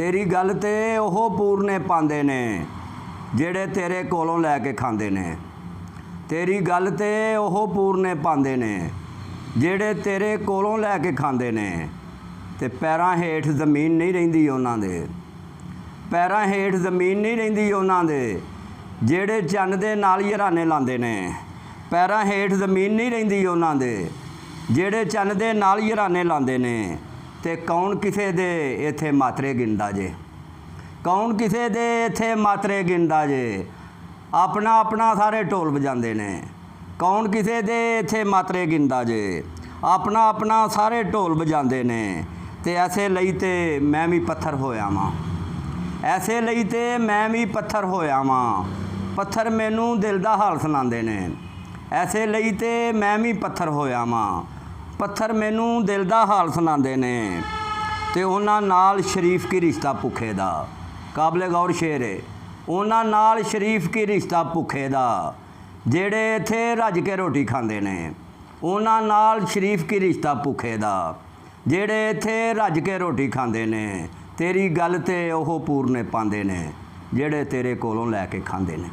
तेरी गल ते ओह पूरने पांदे ने जेड़े तेरे कोलों लैके खांदे ने। तेरी गल ते ओह पूरने पांदे ने जेड़े तेरे कोलों लैके खांदे ने। ते पैरां हेठ ज़मीन नहीं रहिंदी उन्हां दे, पैरां हेठ ज़मीन नहीं रहिंदी उन्हां दे जेड़े चन्न दे नाल यराने लांदे ने। पैरां हेठ ज़मीन नहीं रहिंदी उन्हां दे जेड़े चन्न दे नाल यराने लांदे ने। ते कौन किसे दे इत्थे मात्रे गिनदा जे, कौन किसे दे इत्थे मात्रे गिनदा जे। अपना अपना सारे ढोल बजांदे ने। कौन किसे दे इत्थे मात्रे गिनदा जे, अपना अपना सारे ढोल बजांदे ने। ते ऐसे लई ते मैं भी पत्थर होया वां, ऐसे लई ते मैं भी पत्थर होया वां। पत्थर मैनू दिल दा हाल सुनांदे ने। ऐसे लई ते मैं भी पत्थर होया वां, पत्थर मैनू दिल दा हाल सुनांदे ने। ते उन्हां नाल शरीफ की रिश्ता भुखे दा, काबले गौर शेर है। उन्हां नाल शरीफ की रिश्ता भुखे दा जेड़े इत्थे रज के रोटी खांदे ने। उन्हां नाल शरीफ की रिश्ता भुखे दा जेड़े इत्थे रज के रोटी खांदे ने। तेरी गल ते ओह पूरने पांदे ने जेड़े तेरे कोलों लैके खांदे ने।